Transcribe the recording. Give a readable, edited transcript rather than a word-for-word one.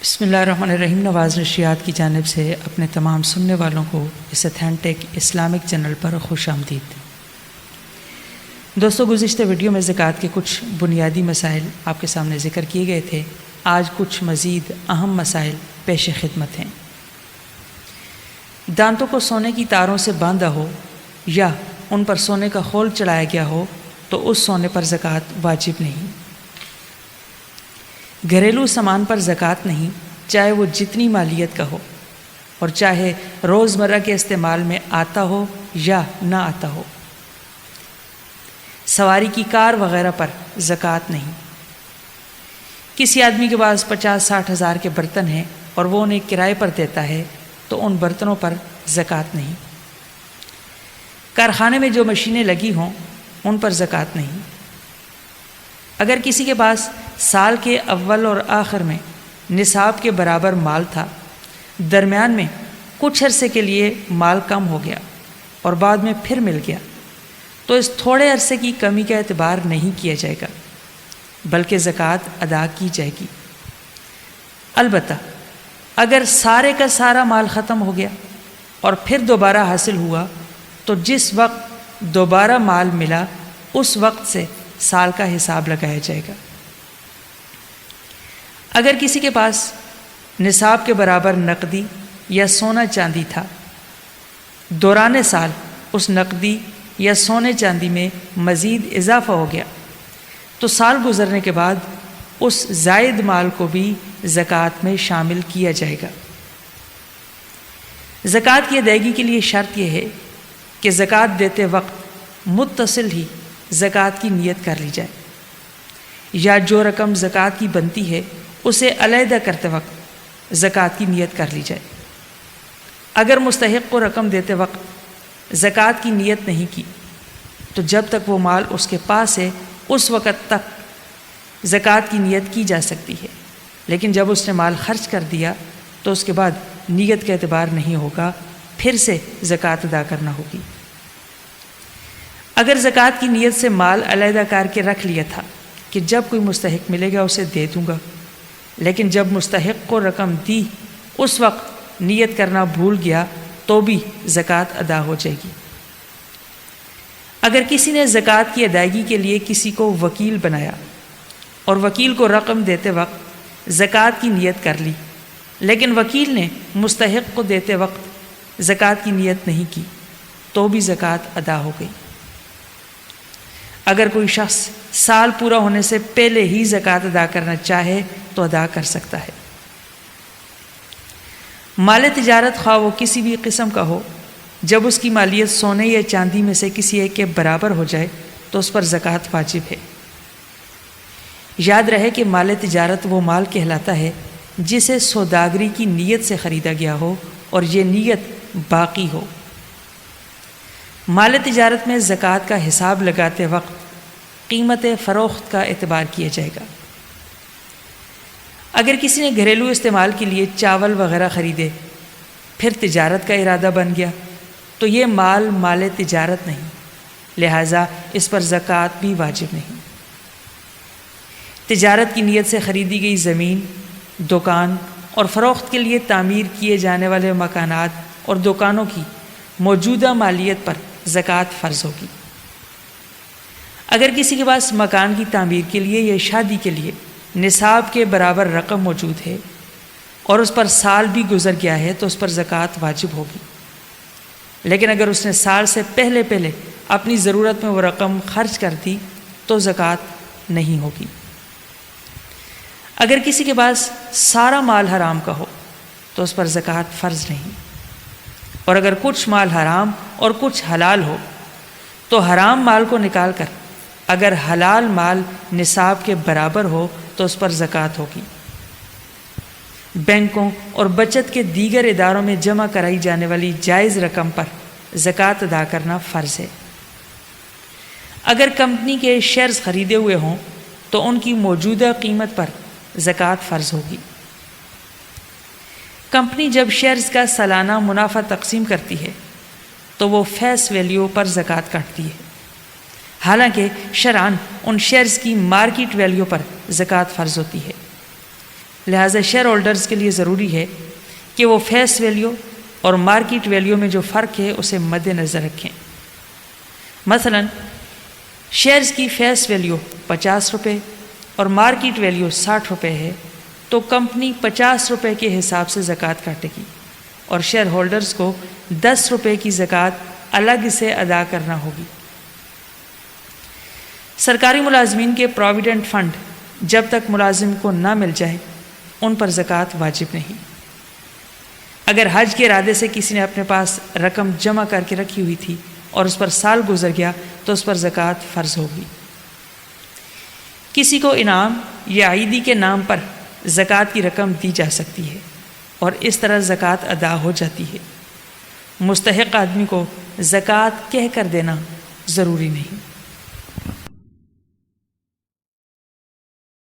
بسم اللہ الرحمن الرحیم۔ نواز نشریات کی جانب سے اپنے تمام سننے والوں کو اس اتھینٹک اسلامک چینل پر خوش آمدید۔ دوستو، گزشتہ ویڈیو میں زکوٰۃ کے کچھ بنیادی مسائل آپ کے سامنے ذکر کیے گئے تھے۔ آج کچھ مزید اہم مسائل پیش خدمت ہیں۔ دانتوں کو سونے کی تاروں سے باندھا ہو یا ان پر سونے کا خول چڑھایا گیا ہو تو اس سونے پر زکوٰۃ واجب نہیں۔ گھریلو سامان پر زکوٰۃ نہیں، چاہے وہ جتنی مالیت کا ہو اور چاہے روزمرہ کے استعمال میں آتا ہو یا نہ آتا ہو۔ سواری کی کار وغیرہ پر زکوٰۃ نہیں۔ کسی آدمی کے پاس 50-60 ہزار کے برتن ہیں اور وہ انہیں کرائے پر دیتا ہے تو ان برتنوں پر زکوٰۃ نہیں۔ کارخانے میں جو مشینیں لگی ہوں ان پر زکوٰۃ نہیں۔ اگر کسی کے پاس سال کے اول اور آخر میں نصاب کے برابر مال تھا، درمیان میں کچھ عرصے کے لیے مال کم ہو گیا اور بعد میں پھر مل گیا، تو اس تھوڑے عرصے کی کمی کا اعتبار نہیں کیا جائے گا بلکہ زکوٰۃ ادا کی جائے گی۔ البتہ اگر سارے کا سارا مال ختم ہو گیا اور پھر دوبارہ حاصل ہوا تو جس وقت دوبارہ مال ملا اس وقت سے سال کا حساب لگایا جائے گا۔ اگر کسی کے پاس نصاب کے برابر نقدی یا سونا چاندی تھا، دوران سال اس نقدی یا سونے چاندی میں مزید اضافہ ہو گیا تو سال گزرنے کے بعد اس زائد مال کو بھی زکوٰۃ میں شامل کیا جائے گا۔ زکوٰۃ کی ادائیگی کے لیے شرط یہ ہے کہ زکوٰۃ دیتے وقت متصل ہی زکوٰۃ کی نیت کر لی جائے، یا جو رقم زکوٰۃ کی بنتی ہے اسے علیحدہ کرتے وقت زکوٰۃ کی نیت کر لی جائے۔ اگر مستحق کو رقم دیتے وقت زکوٰۃ کی نیت نہیں کی تو جب تک وہ مال اس کے پاس ہے اس وقت تک زکوٰۃ کی نیت کی جا سکتی ہے، لیکن جب اس نے مال خرچ کر دیا تو اس کے بعد نیت کا اعتبار نہیں ہوگا، پھر سے زکوٰۃ ادا کرنا ہوگی۔ اگر زکوٰۃ کی نیت سے مال علیحدہ کر کے رکھ لیا تھا کہ جب کوئی مستحق ملے گا اسے دے دوں گا، لیکن جب مستحق کو رقم دی اس وقت نیت کرنا بھول گیا تو بھی زکوٰۃ ادا ہو جائے گی۔ اگر کسی نے زکوٰۃ کی ادائیگی کے لیے کسی کو وکیل بنایا اور وکیل کو رقم دیتے وقت زکوٰۃ کی نیت کر لی، لیکن وکیل نے مستحق کو دیتے وقت زکوٰۃ کی نیت نہیں کی تو بھی زکوٰۃ ادا ہو گئی۔ اگر کوئی شخص سال پورا ہونے سے پہلے ہی زکوٰۃ ادا کرنا چاہے تو ادا کر سکتا ہے۔ مال تجارت خواہ وہ کسی بھی قسم کا ہو، جب اس کی مالیت سونے یا چاندی میں سے کسی ایک کے برابر ہو جائے تو اس پر زکوٰۃ واجب ہے۔ یاد رہے کہ مال تجارت وہ مال کہلاتا ہے جسے سوداگری کی نیت سے خریدا گیا ہو اور یہ نیت باقی ہو۔ مال تجارت میں زکوٰۃ کا حساب لگاتے وقت قیمت فروخت کا اعتبار کیا جائے گا۔ اگر کسی نے گھریلو استعمال کے لیے چاول وغیرہ خریدے پھر تجارت کا ارادہ بن گیا تو یہ مال تجارت نہیں، لہٰذا اس پر زکوٰۃ بھی واجب نہیں۔ تجارت کی نیت سے خریدی گئی زمین، دکان اور فروخت کے لیے تعمیر کیے جانے والے مکانات اور دکانوں کی موجودہ مالیت پر زکوٰۃ فرض ہوگی۔ اگر کسی کے پاس مکان کی تعمیر کے لیے یا شادی کے لیے نصاب کے برابر رقم موجود ہے اور اس پر سال بھی گزر گیا ہے تو اس پر زکوٰۃ واجب ہوگی، لیکن اگر اس نے سال سے پہلے اپنی ضرورت میں وہ رقم خرچ کر دی تو زکوٰۃ نہیں ہوگی۔ اگر کسی کے پاس سارا مال حرام کا ہو تو اس پر زکوٰۃ فرض نہیں، اور اگر کچھ مال حرام اور کچھ حلال ہو تو حرام مال کو نکال کر اگر حلال مال نصاب کے برابر ہو تو اس پر زکوٰۃ ہوگی۔ بینکوں اور بچت کے دیگر اداروں میں جمع کرائی جانے والی جائز رقم پر زکوٰۃ ادا کرنا فرض ہے۔ اگر کمپنی کے شیئرز خریدے ہوئے ہوں تو ان کی موجودہ قیمت پر زکوٰۃ فرض ہوگی۔ کمپنی جب شیئرز کا سالانہ منافع تقسیم کرتی ہے تو وہ فیس ویلیو پر زکوٰۃ کاٹتی ہے، حالانکہ شرعاً ان شیئرز کی مارکیٹ ویلیو پر زکوٰۃ فرض ہوتی ہے۔ لہٰذا شیئر ہولڈرز کے لیے ضروری ہے کہ وہ فیس ویلیو اور مارکیٹ ویلیو میں جو فرق ہے اسے مد نظر رکھیں۔ مثلا شیئرز کی فیس ویلیو 50 روپے اور مارکیٹ ویلیو 60 روپے ہے تو کمپنی 50 روپے کے حساب سے زکوٰۃ کاٹے گی اور شیئر ہولڈرز کو 10 روپے کی زکوٰۃ الگ سے ادا کرنا ہوگی۔ سرکاری ملازمین کے پراویڈنٹ فنڈ جب تک ملازم کو نہ مل جائے ان پر زکوٰۃ واجب نہیں۔ اگر حج کے ارادے سے کسی نے اپنے پاس رقم جمع کر کے رکھی ہوئی تھی اور اس پر سال گزر گیا تو اس پر زکوٰۃ فرض ہوگی۔ کسی کو انعام یا عیدی کے نام پر زکوٰۃ کی رقم دی جا سکتی ہے اور اس طرح زکوٰۃ ادا ہو جاتی ہے۔ مستحق آدمی کو زکوٰۃ کہہ کر دینا ضروری نہیں۔